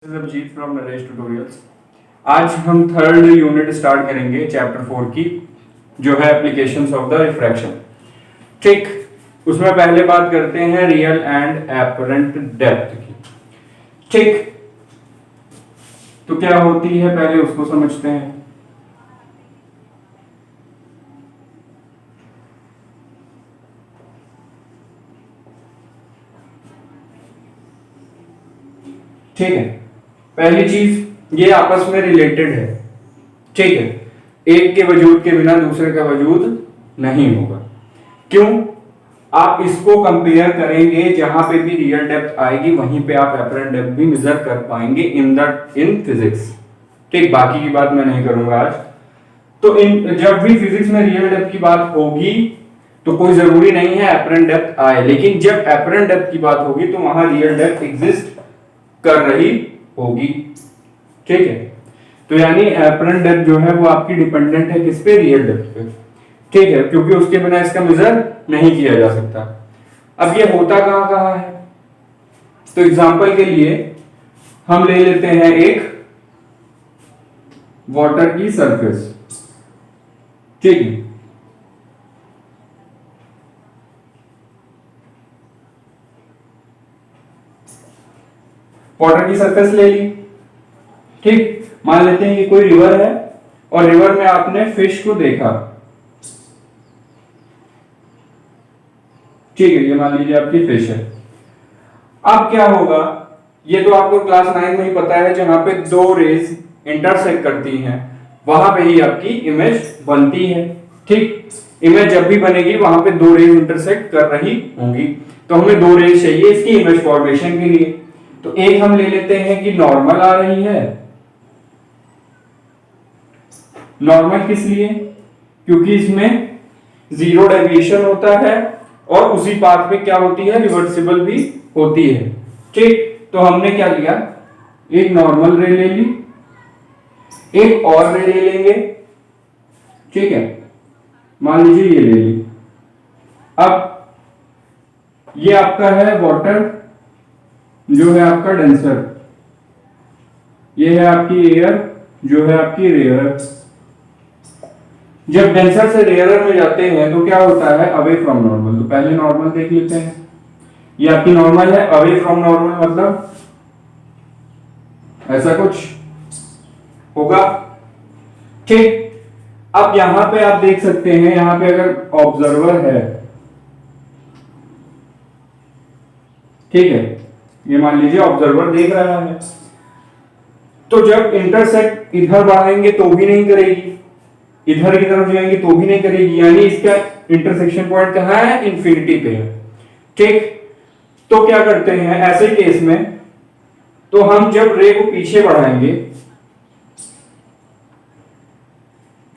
Abhijit from Naresh tutorials. आज हम third unit start करेंगे चैप्टर 4 की, जो है एप्लीकेशंस ऑफ द रिफ्रैक्शन। ठीक, उसमें पहले बात करते हैं रियल एंड एपरेंट डेप्थ की। ठीक, तो क्या होती है पहले उसको समझते हैं। ठीक है, पहली चीज ये आपस में रिलेटेड है। ठीक है, एक के वजूद के बिना दूसरे का वजूद नहीं होगा। क्यों? आप इसको कंपेयर करेंगे, जहां पे भी रियल डेप्थ आएगी वहीं पे आप एपरेंट डेप्थ भी मेजर कर पाएंगे इन फिजिक्स। ठीक, बाकी की बात मैं नहीं करूंगा आज। तो जब भी फिजिक्स में रियल डेप्थ की बात होगी तो कोई जरूरी नहीं है एपरेंट डेप्थ आए, लेकिन जब एपरेंट डेप्थ की बात होगी तो वहां रियल डेप्थ एग्जिस्ट कर रही होगी। ठीक है, तो यानी एपरेंट डेप्थ जो है वो आपकी डिपेंडेंट है किस पे? रियल डेप्थ पे। ठीक है, क्योंकि उसके बिना इसका मेजर नहीं किया जा सकता। अब ये होता कहां है? तो एग्जांपल के लिए हम ले लेते हैं एक वाटर की सरफेस। ठीक है, वाटर की सरफेस ले ली। ठीक, मान लेते हैं कि कोई रिवर है और रिवर में आपने फिश को देखा। ठीक है, ये मान लीजिए आपकी फिश है। अब क्या होगा, ये तो आपको क्लास 9 में ही पता है, जहां पे दो रेज इंटरसेक्ट करती हैं वहां पे ही आपकी इमेज बनती है। ठीक, इमेज जब भी बनेगी वहां पे दो रेज इंटरसेक्ट कर रही होंगी, तो हमें दो रेज चाहिए इसकी इमेज फॉर्मेशन के लिए। तो एक हम ले लेते हैं कि नॉर्मल आ रही है। नॉर्मल किस लिए? क्योंकि इसमें जीरो डेविएशन होता है और उसी पाथ पे क्या होती है? रिवर्सिबल भी होती है। ठीक, तो हमने क्या लिया, एक नॉर्मल रे ले ली, एक और रे ले लेंगे। ठीक है, मान लीजिए ये ले ली। अब ये आपका है वाटर, जो है आपका डेंसर, ये है आपकी एयर, जो है आपकी रेयर। जब डेंसर से रेयरर में जाते हैं तो क्या होता है? Away from normal. तो पहले नॉर्मल देख लेते हैं। ये आपकी नॉर्मल है, अवे फ्रॉम नॉर्मल मतलब ऐसा कुछ होगा। ठीक, अब यहां पे आप देख सकते हैं, यहां पे अगर ऑब्जर्वर है, ठीक है, ये मान लीजिए ऑब्जर्वर देख रहा है, तो जब इंटरसेक्ट इधर बढ़ाएंगे तो भी नहीं करेगी, इधर की तरफ जाएंगे तो भी नहीं करेगी, यानी इसका इंटरसेक्शन पॉइंट कहां है? इंफिनिटी पे है। ठीक, तो क्या करते हैं ऐसे केस में? तो हम जब रे को पीछे बढ़ाएंगे,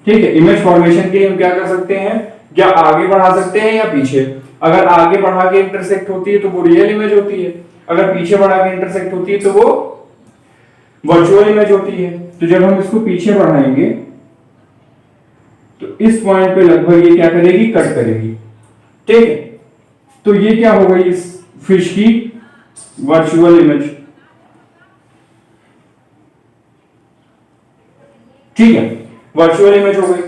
ठीक है, इमेज फॉर्मेशन के लिए हम क्या कर सकते हैं? या आगे बढ़ा सकते हैं या पीछे। अगर आगे बढ़ा के इंटरसेक्ट होती है तो वो रियल इमेज होती है, अगर पीछे बढ़ा के इंटरसेक्ट होती है तो वो वर्चुअल इमेज होती है। तो जब हम इसको पीछे बढ़ाएंगे तो इस पॉइंट पे लगभग ये क्या करेगी? कट करेगी। ठीक है, तो ये क्या हो गई? इस फिश की वर्चुअल इमेज। ठीक है, वर्चुअल इमेज हो गई।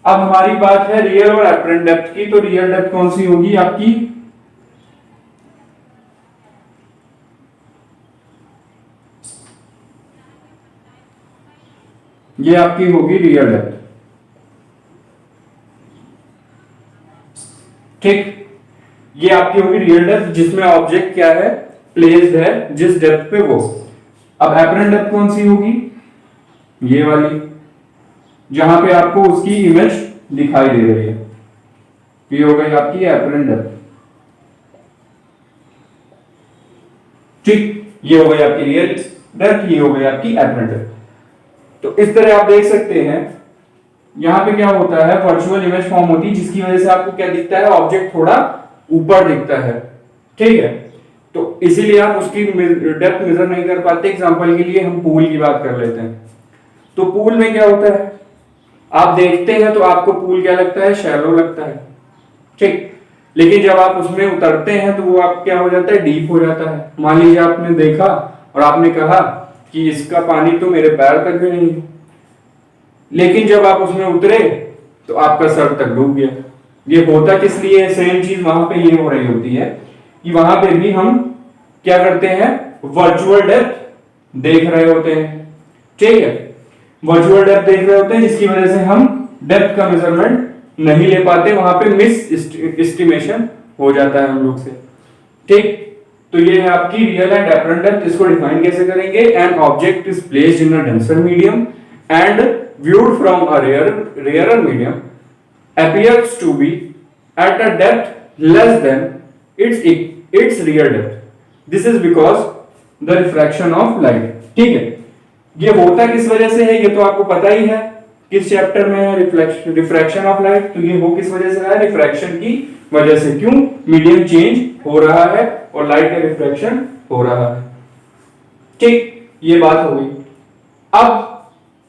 अब हमारी बात है रियल और एपरेंट डेप्थ की। तो रियल डेप्थ कौन सी होगी आपकी? ये आपकी होगी रियल डेप्थ। ठीक, ये आपकी होगी रियल डेप्थ जिसमें ऑब्जेक्ट क्या है? प्लेस्ड है जिस डेप्थ पे वो। अब एपरेंट डेप्थ कौन सी होगी? ये वाली, जहां पे आपको उसकी इमेज दिखाई दे रही है। ये हो गई आपकी एपरेंट डेप्थ। ठीक, ये हो गई आपकी रियल डेप्थ, ये हो गई आपकी एपरेंट डेप्थ। तो इस तरह आप देख सकते हैं, यहां पे क्या होता है? वर्चुअल इमेज फॉर्म होती है, जिसकी वजह से आपको क्या दिखता है? ऑब्जेक्ट थोड़ा ऊपर दिखता है। ठीक है, तो इसीलिए आप उसकी डेप्थ मेजर नहीं कर पाते। एग्जांपल के लिए हम पूल की बात कर लेते हैं। तो पूल में क्या होता है? आप देखते हैं तो आपको पूल क्या लगता है? शैलो लगता है। ठीक, लेकिन जब आप उसमें उतरते हैं तो वो आप क्या हो जाता है? डीप हो जाता है। मान लीजिए आपने देखा और आपने कहा कि इसका पानी तो मेरे पैर तक भी नहीं है, लेकिन जब आप उसमें उतरे तो आपका सर तक डूब गया। ये होता किस लिए? सेम चीज वहां पे ये हो रही होती है कि वहां पे भी हम क्या करते हैं, वर्चुअल डेप्थ देख रहे होते हैं, ठीक है, वर्चुअल डेप्थ देख रहे होते हैं, जिसकी वजह से हम डेप्थ का मेजरमेंट नहीं ले पाते, वहां पे मिस एस्टिमेशन हो जाता है हम लोग से, ठीक। तो ये है आपकी रियल एंड एपरेंट डेप्थ। इसको डिफाइन कैसे करेंगे? An object is placed in a denser medium and viewed from a rarer medium appears to be at a depth less than its real depth. This is because the refraction of light, ठीक है। ये होता किस वजह से है? ये तो आपको पता ही है किस चैप्टर में है, रिफ्रैक्शन ऑफ लाइट। तो ये हो किस वजह से है? रिफ्रैक्शन की वजह से। क्यों? मीडियम चेंज हो रहा है और लाइट का रिफ्रैक्शन हो रहा है, ठीक। ये बात हो गई। अब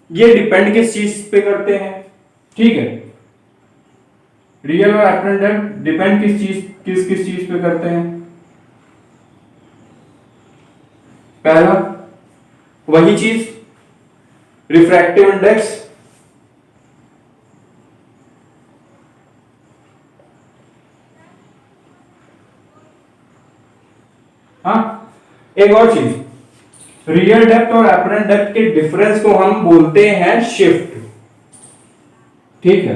ये डिपेंड किस चीज पे करते हैं, ठीक है, रियल और एपरेंट डेप्थ डिपेंड किस चीज पे करते हैं? पहला वही चीज, रिफ्रैक्टिव इंडेक्स, हाँ। एक और चीज, रियल डेप्थ और एपरेंट डेप्थ के डिफरेंस को हम बोलते हैं शिफ्ट, ठीक है।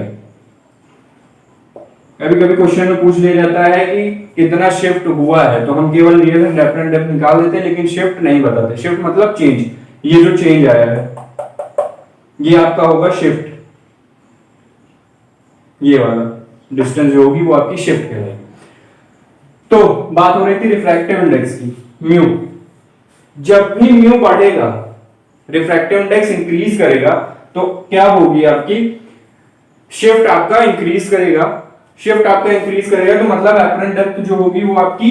कभी कभी क्वेश्चन में पूछ लिया जाता है कि कितना शिफ्ट हुआ है, तो हम केवल रियल एंड एपरेंट डेप्थ निकाल देते हैं, लेकिन शिफ्ट नहीं बताते। शिफ्ट मतलब चेंज, ये जो चेंज आया है ये आपका होगा शिफ्ट, ये वाला डिस्टेंस जो होगी वो आपकी शिफ्ट कहलाएगी। तो बात हो रही थी रिफ्रैक्टिव इंडेक्स की, म्यू। जब भी म्यू बढ़ेगा, रिफ्रैक्टिव इंडेक्स इंक्रीज करेगा, तो क्या होगी आपकी शिफ्ट आपका इंक्रीज करेगा। शिफ्ट आपका इंक्रीज करेगा तो मतलब एपरेंट डेप्थ जो होगी वो आपकी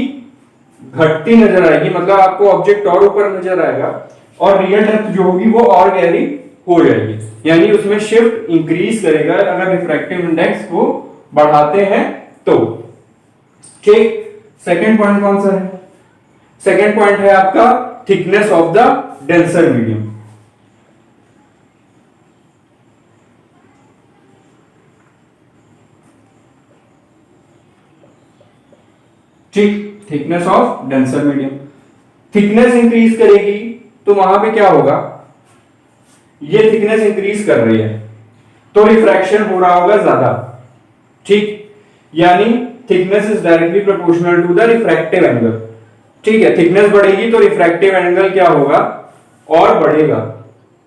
घटती नजर आएगी, मतलब आपको ऑब्जेक्ट और ऊपर नजर आएगा, और रियल डेप्थ जो होगी वो और गहरी हो जाएगी, यानी उसमें शिफ्ट इंक्रीज करेगा अगर रिफ्रैक्टिव इंडेक्स को बढ़ाते हैं तो, ठीक। सेकेंड पॉइंट कौन सा है? सेकेंड पॉइंट है आपका thickness of the denser medium. ठीक, thickness of denser medium. Thickness increase करेगी तो वहां पे क्या होगा, ये थिकनेस इंक्रीज कर रही है तो रिफ्रैक्शन हो रहा होगा ज्यादा, ठीक, यानी thickness is directly proportional to the refractive angle, ठीक है। थिकनेस बढ़ेगी तो रिफ्रैक्टिव एंगल क्या होगा, और बढ़ेगा।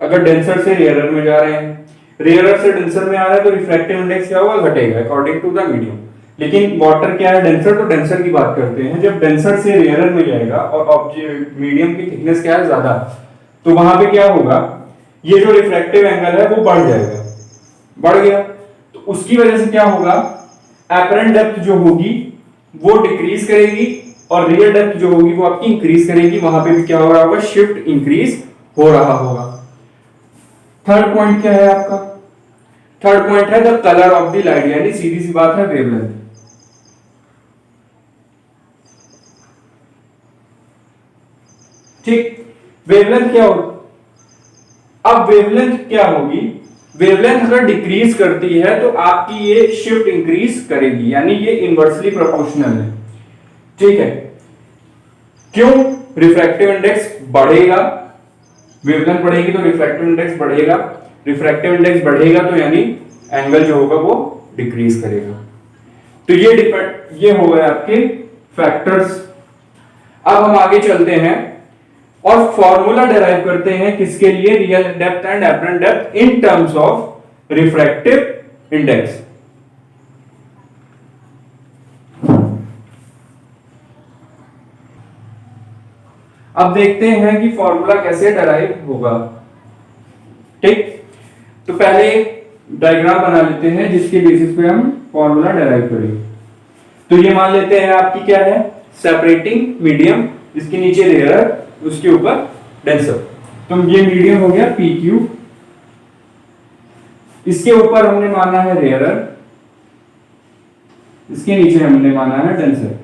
अगर डेंसर से रेयरर में जा रहे हैं, रेयरर से डेंसर में आ रहा है तो रिफ्रैक्टिव इंडेक्स क्या होगा, घटेगा अकॉर्डिंग टू द मीडियम। लेकिन वाटर क्या है, डेंसर, तो डेंसर की बात करते हैं। जब डेंसर से रेयरर में जाएगा और ऑब्जेक्ट मीडियम की थिकनेस क्या है, ज्यादा, तो वहां पे क्या होगा, ये जो रिफ्रैक्टिव एंगल है वो बढ़ जाएगा, बढ़ गया तो उसकी वजह से क्या होगा, एपरेंट डेप्थ जो होगी वो डिक्रीज करेगी और रियल डेप्थ जो होगी वो आपकी इंक्रीज करेगी। वहां पे भी क्या हो रहा होगा, शिफ्ट इंक्रीज हो रहा होगा। थर्ड पॉइंट क्या है आपका? थर्ड पॉइंट है the colour of the light, यानी सीधी सी बात है वेवलेंथ। ठीक, वेवलेंथ क्या होगी? अब वेवलेंथ क्या होगी, वेवलेंथ अगर डिक्रीज करती है तो आपकी ये शिफ्ट इंक्रीज करेगी, यानी ये इनवर्सली प्रोपोर्शनल है, ठीक है। क्यों? रिफ्रैक्टिव इंडेक्स बढ़ेगा, वेवलेंथ बढ़ेगी तो रिफ्रैक्टिव इंडेक्स बढ़ेगा, रिफ्रैक्टिव इंडेक्स बढ़ेगा तो यानी एंगल जो होगा वो डिक्रीज करेगा। तो ये हो गए आपके फैक्टर्स। अब हम आगे चलते हैं और फॉर्मूला डेराइव करते हैं किसके लिए, real depth and apparent depth in terms of refractive index. अब देखते हैं कि फॉर्मूला कैसे डेराइव होगा, ठीक। तो पहले डायग्राम बना लेते हैं जिसके बेसिस पे हम फॉर्मूला डेराइव करेंगे। तो ये मान लेते हैं आपकी क्या है, सेपरेटिंग मीडियम, इसके नीचे रेयरर, उसके ऊपर डेंसर। तो ये मीडियम हो गया पी क्यू, इसके ऊपर हमने माना है रेयरर, इसके नीचे हमने माना है डेंसर,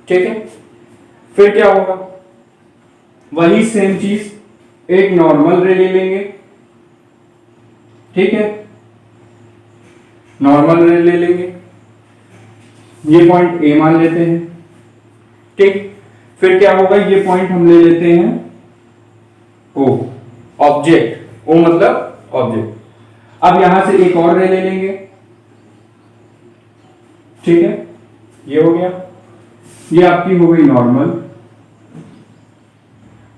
ठीक है। फिर क्या होगा, वही सेम चीज एक नॉर्मल रे ले लेंगे, ठीक है, नॉर्मल रे ले लेंगे, ये पॉइंट ए मान लेते हैं, ठीक। फिर क्या होगा, ये पॉइंट हम ले लेते हैं ओ, ऑब्जेक्ट, ओ मतलब ऑब्जेक्ट। अब यहां से एक और रे ले लेंगे, ठीक है, ये हो गया, ये आपकी हो गई नॉर्मल।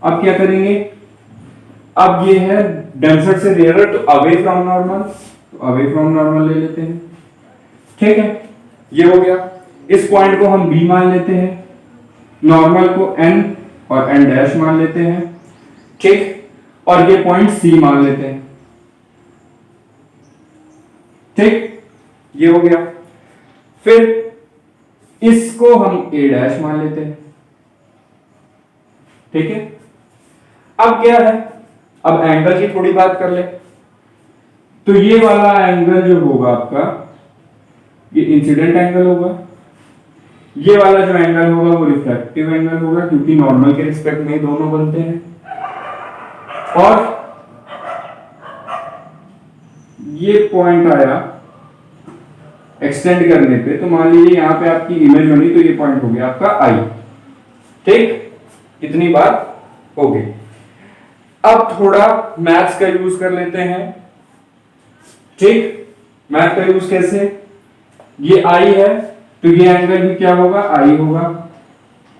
अब क्या करेंगे, अब ये है डेंसर से रेयर, तो अवे फ्रॉम नॉर्मल, तो अवे फ्रॉम नॉर्मल ले लेते हैं, ठीक है, ये हो गया। इस पॉइंट को हम बी मान लेते हैं, नॉर्मल को एन और एन डैश मान लेते हैं, ठीक, और ये पॉइंट सी मान लेते हैं, ठीक, ये हो गया। फिर इसको हम ए डैश मान लेते हैं, ठीक है। अब क्या है, अब एंगल की थोड़ी बात कर ले, तो ये वाला एंगल जो होगा आपका, ये इंसिडेंट एंगल होगा, ये वाला जो एंगल होगा वो रिफ्लेक्टिव एंगल होगा, क्योंकि नॉर्मल के रिस्पेक्ट में दोनों बनते हैं। और ये पॉइंट आया एक्सटेंड करने पे, तो मान लीजिए यहां पे आपकी इमेज बनी, तो ये पॉइंट हो गया आपका आई, ठीक, इतनी बात हो गई। अब थोड़ा मैथ्स का यूज कर लेते हैं, ठीक। मैथ का यूज कैसे, ये आई है, तो ये एंगल भी क्या होगा, आई होगा,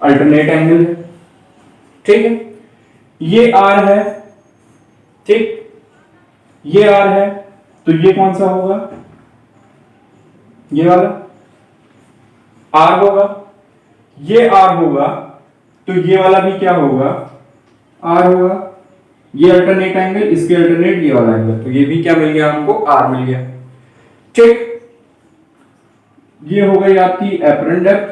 अल्टरनेट एंगल है, ठीक है। ये आर है, ठीक, ये आर है, तो ये कौन सा होगा, ये वाला आर होगा, ये आर होगा, तो ये वाला भी क्या होगा, आर होगा, ये अल्टरनेट एंगल, इसके अल्टरनेट ये वाला एंगल, तो ये भी क्या मिल गया हमको, आर मिल गया, ठीक। ये हो गई आपकी एपरेंट डेप्थ,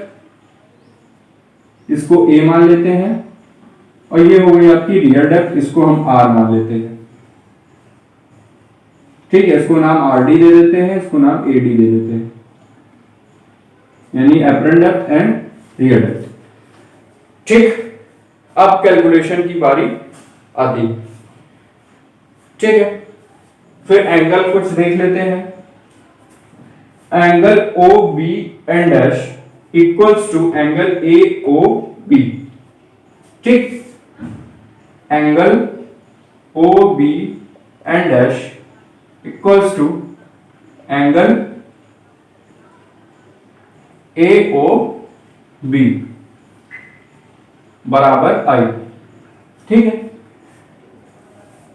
इसको ए मान लेते हैं, और ये हो गई आपकी रियर डेप्थ, इसको हम आर मान लेते हैं, ठीक है। इसको नाम आर डी दे देते हैं, इसको नाम ए डी दे देते हैं, यानी apparent depth and rear depth, ठीक। अब कैलकुलेशन की बारी आती, ठीक है। फिर एंगल कुछ देख लेते हैं, angle O B and dash equals to angle A O B, ठीक। Angle O B and dash equals to angle A O B बराबर आई, ठीक है।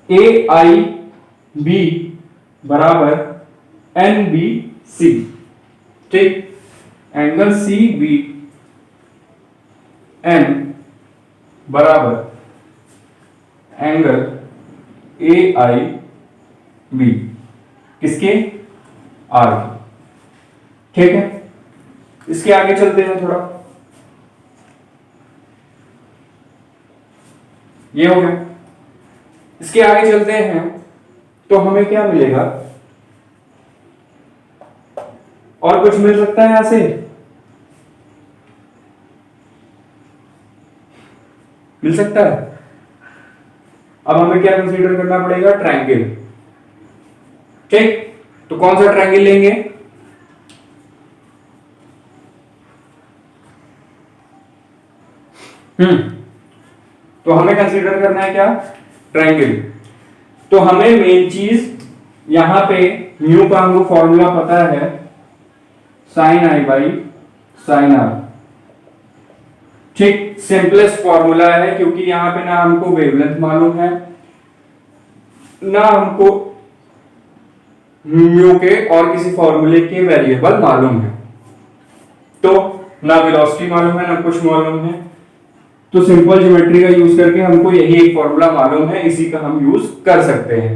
ए आई बी बराबर एन बी सी, ठीक। एंगल सी बी एन बराबर angle A I B, किसके, R के, ठीक है। इसके आगे चलते हैं थोड़ा, ये हो गया। इसके आगे चलते हैं तो हमें क्या मिलेगा, और कुछ मिल सकता है यहां से, मिल सकता है। अब हमें क्या कंसीडर करना पड़ेगा, ट्रायंगल, ठीक। तो कौन सा ट्रायंगल लेंगे, तो हमें कंसीडर करना है क्या, ट्रायंगल। तो हमें मेन चीज यहां पे म्यू का हमको फॉर्मूला पता है, sine I by sine r, ठीक। सिंपलेस्ट फॉर्मूला है, क्योंकि यहां पे ना हमको वेवलेंथ मालूम है, ना हमको म्यू के और किसी फॉर्मूले के वेरिएबल मालूम है, तो ना वेलोसिटी मालूम है, ना कुछ मालूम है। तो सिंपल ज्योमेट्री का यूज करके हमको यही एक फॉर्मूला मालूम है, इसी का हम यूज कर सकते हैं।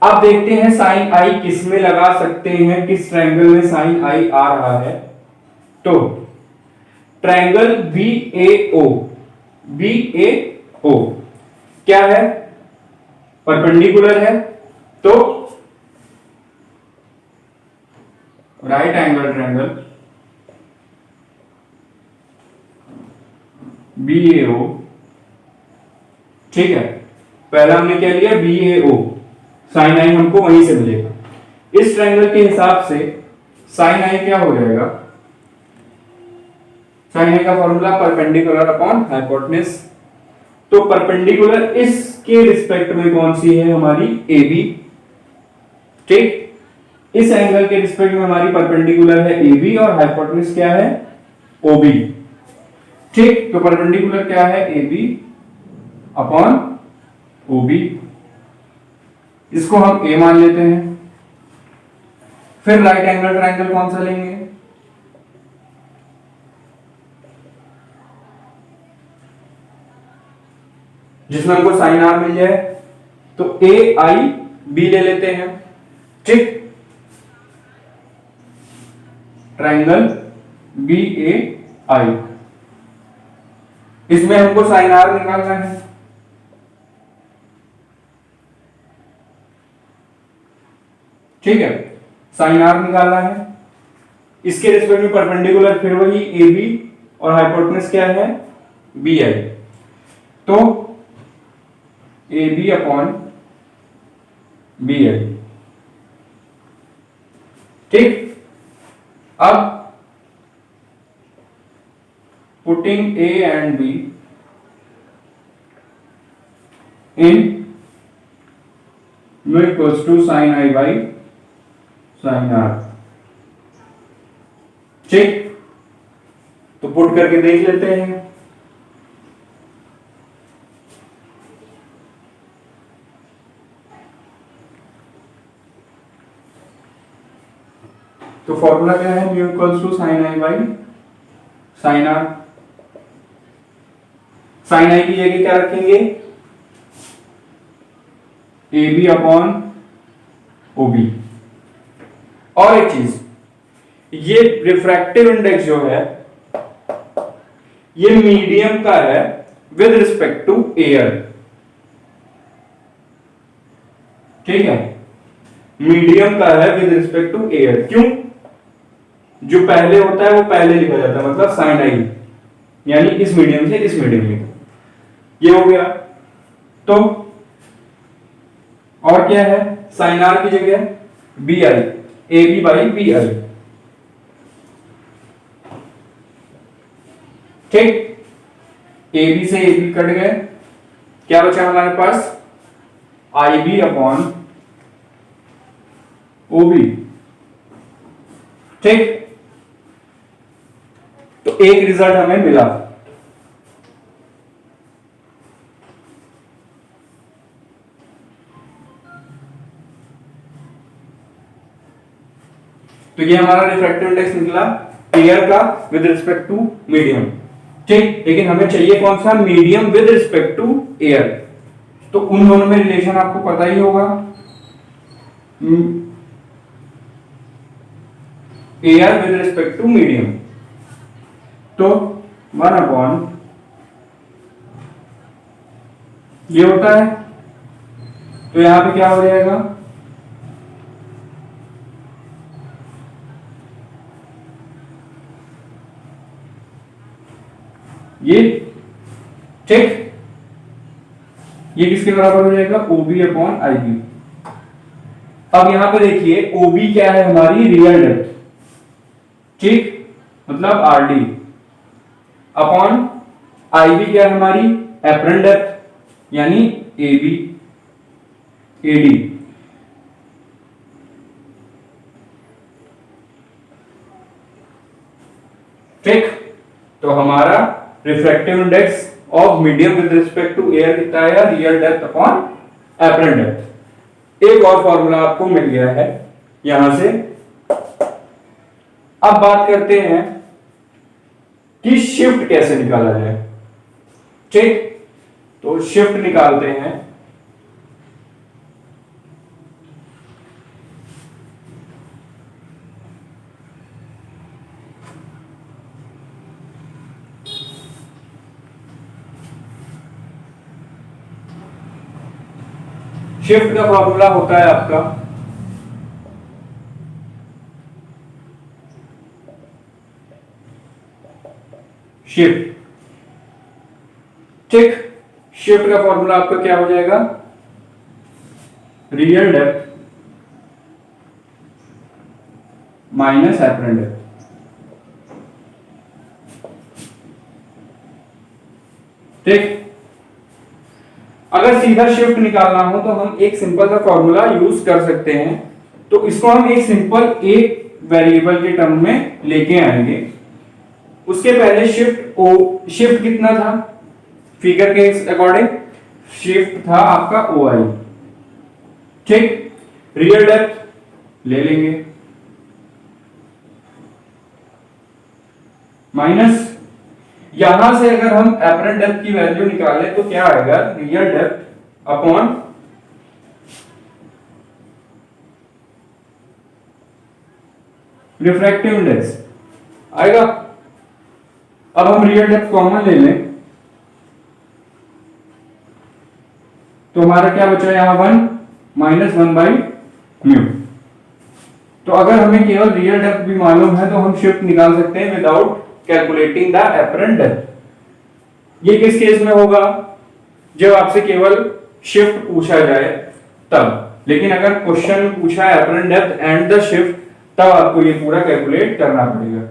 अब देखते हैं साइन आई किस में लगा सकते हैं, किस ट्रायंगल में साइन आई आ रहा है। तो ट्रायंगल बी ए ओ, बी ए ओ क्या है, परपेंडिकुलर है, तो राइट एंगल ट्रायंगल बी ए ओ ठीक है, पहला हमने क्या लिया BAO, साइन आई हमको वहीं से मिलेगा। इस ट्रायंगल के हिसाब से साइन आई क्या हो जाएगा, साइन आई का फॉर्मूला परपेंडिकुलर अपॉन हाइपोटेन्यूज। तो परपेंडिकुलर इसके रिस्पेक्ट में कौन सी है हमारी AB, ठीक, इस एंगल के रिस्पेक्ट में हमारी परपेंडिकुलर है AB और हाइपोटेन्यूज क्या है OB, ठीक। तो परपेंडिकुलर क्या है AB अपॉन OB, इसको हम A मान लेते हैं। फिर राइट एंगल ट्रायंगल कौन सा लेंगे, जिसमें हमको साइन आर मिल जाए, तो AIB ले लेते हैं, ठीक। ट्रायंगल BAI, इसमें हमको साइन आर निकालना है, ठीक है, साइन आर निकालना है। इसके रिस्पेक्ट में परपेंडिकुलर फिर वही AB और हाइपोटेन्यूज क्या है BI, तो AB अपॉन BI, ठीक। अब putting A and B in mu equals to sin I by sin R, ठीक। तो पुट करके देख लेते हैं। तो फॉर्मूला क्या है, mu equals to sine I by sine R. Sine I की जगह क्या रखेंगे, A B upon O B. और एक चीज, ये रिफ्रैक्टिव इंडेक्स जो है ये मीडियम का है विद रिस्पेक्ट टू एयर, ठीक है, मीडियम का है विद रिस्पेक्ट टू एयर। क्यों, जो पहले होता है वो पहले लिखा जाता है, मतलब साइन आई, यानी इस मीडियम से इस मीडियम में, ये हो गया। तो और क्या है, साइन आर की जगह B I, A B by B I, ठीक। ए बी से ए बी कट गए, क्या बचा हमारे पास, i b upon O B, ठीक। तो एक रिजल्ट हमें मिला। तो ये हमारा रिफ्रैक्टिव इंडेक्स निकला एयर का विद रिस्पेक्ट टू मीडियम, ठीक। लेकिन हमें चाहिए कौन सा, medium with respect to air. तो उन दोनों में रिलेशन आपको पता ही होगा, air with respect to medium, तो 1 अपॉन ये होता है। तो यहां पे क्या हो जाएगा, ये, ठीक। ये किसके बराबर हो जाएगा, OB अपॉन IB। अब यहां पे देखिए OB क्या है, हमारी रियल डेप्थ, ठीक, मतलब RD, अपॉन IB क्या है, हमारी एपरेंट डेप्थ, यानी AB AD, ठीक। तो हमारा refractive index of medium with respect to air कितना है, real depth upon apparent depth. एक और फॉर्मूला आपको मिल गया है यहां से। अब बात करते हैं कि शिफ्ट कैसे निकाला जाए, ठीक। तो शिफ्ट निकालते हैं। शिफ्ट का फॉर्मूला होता है आपका शिफ्ट, ठीक। शिफ्ट का फॉर्मूला आपका क्या हो जाएगा, real depth minus apparent depth. ठीक, अगर सीधा शिफ्ट निकालना हो तो हम एक सिंपल सा फॉर्मूला यूज कर सकते हैं। तो इसको हम एक सिंपल एक वेरिएबल के टर्म में लेके आएंगे। उसके पहले शिफ्ट कितना था फिगर के अकॉर्डिंग, शिफ्ट था आपका OI। ठीक, रियल डेप्थ ले लेंगे माइनस, यहां से अगर हम एपरेंट डेप्थ की वैल्यू निकालें तो क्या आएगा, real depth upon refractive index आएगा। अब हम रियल डेप्थ कॉमन ले लें तो हमारा क्या बचा यहां 1 माइनस 1/μ। तो अगर हमें केवल रियल डेप्थ भी मालूम है तो हम शिफ्ट निकाल सकते हैं without calculating the apparent depth. ये किस केस में होगा, जब आपसे केवल शिफ्ट पूछा जाए तब, लेकिन अगर क्वेश्चन में पूछा है apparent depth and the shift तब आपको ये पूरा कैलकुलेट करना पड़ेगा।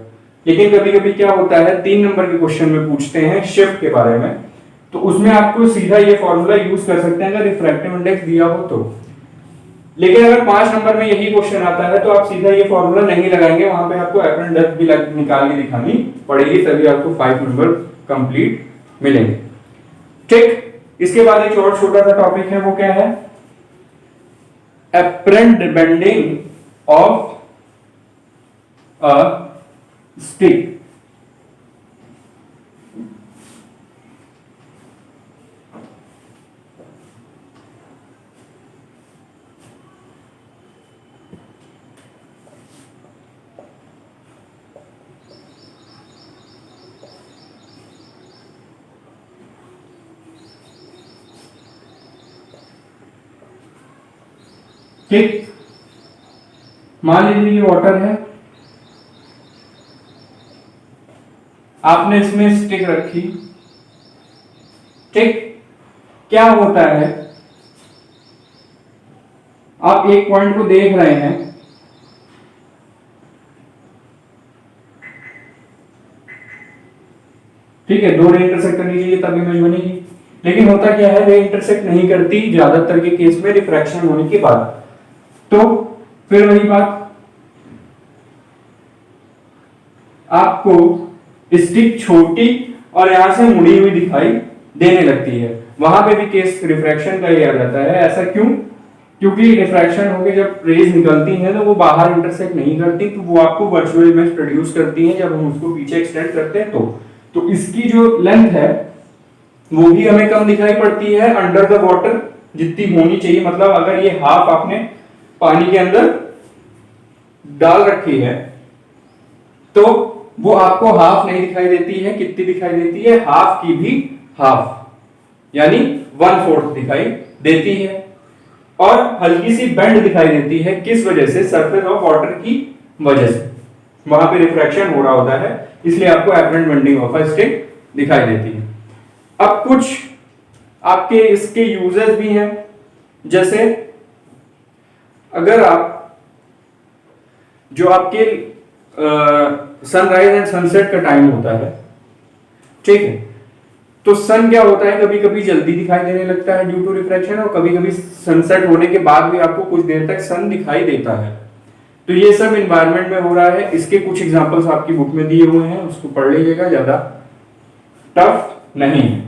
लेकिन कभी कभी क्या होता है 3 नंबर के क्वेश्चन में पूछते हैं शिफ्ट के बारे में, तो उसमें आपको सीधा ये फॉर्मूला यूज कर सकते हैं अगर रिफ्रैक्टिव इंडेक्स दिया हो तो। लेकिन अगर 5 नंबर में यही क्वेश्चन आता है तो आप सीधा ये फॉर्मूला नहीं लगाएंगे, वहां पे आपको एपरेंट डेप्थ भी निकाल के दिखानी पड़ेगी, तभी आपको 5 नंबर कंप्लीट मिलेंगे। ठीक, इसके बाद एक और छोटा सा टॉपिक है, वो क्या है, apparent bending of a stick. ठीक, मान लीजिए ये वाटर है, आपने इसमें स्टिक रखी। ठीक, क्या होता है, आप एक पॉइंट को देख रहे हैं, ठीक है, दो रे इंटरसेक्ट करनी चाहिए तब इमेज बनेगी, लेकिन होता क्या है, रे इंटरसेक्ट नहीं करती ज्यादातर के केस में रिफ्रैक्शन होने के बाद। तो फिर वही बात, आपको स्टिक छोटी और यहां से मुड़ी हुई दिखाई देने लगती है, वहां पे भी केस रिफ्रैक्शन का ही आ जाता है। ऐसा क्यों, क्योंकि रिफ्रैक्शन होके जब रेज निकलती हैं तो वो बाहर इंटरसेक्ट नहीं करती, तो वो आपको वर्चुअल इमेज प्रोड्यूस करती है जब हम उसको पीछे एक्सटेंड करते हैं तो इसकी जो लेंथ है वो भी हमें कम दिखाई पड़ती है अंडर द वाटर जितनी होनी चाहिए। मतलब अगर ये हाफ आपने पानी के अंदर डाल रखी है तो वो आपको हाफ नहीं दिखाई देती है, कितनी दिखाई देती है, हाफ की भी हाफ, यानी 1/4 दिखाई देती है। और हल्की सी बेंड दिखाई देती है, किस वजह से, सरफेस ऑफ वाटर की वजह से, वहां पे रिफ्रैक्शन हो रहा होता है, इसलिए आपको apparent bending of a stick दिखाई देती है। अब कुछ आपके इसके यूजेस भी हैं, जैसे अगर आप जो आपके सनराइज एंड सनसेट का टाइम होता है, ठीक है, तो सन क्या होता है, कभी कभी जल्दी दिखाई देने लगता है ड्यू टू रिफ्रैक्शन, और कभी कभी सनसेट होने के बाद भी आपको कुछ देर तक सन दिखाई देता है। तो ये सब एनवायरनमेंट में हो रहा है। इसके कुछ एग्जांपल्स आपकी बुक में दिए हुए हैं, उसको पढ़ लीजिएगा, ज्यादा टफ नहीं है,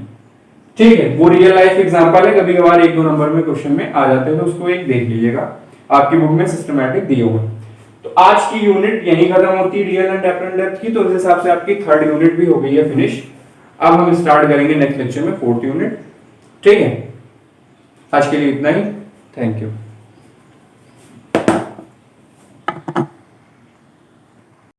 ठीक है। वो रियल लाइफ एग्जांपल है, कभी कभार 1-2 नंबर में क्वेश्चन में आ जाते हैं, तो उसको एक देख लीजिएगा, आपकी बुक में सिस्टमैटिक दिए हुए हैं। तो आज की यूनिट यहीं खत्म होती है रियल एंड एपरेंट डेप्थ की, तो इस हिसाब से आपकी 3rd यूनिट भी हो गई है फिनिश। अब हम स्टार्ट करेंगे नेक्स्ट लेक्चर में 4th यूनिट, ठीक है। आज के लिए इतना ही, थैंक यू।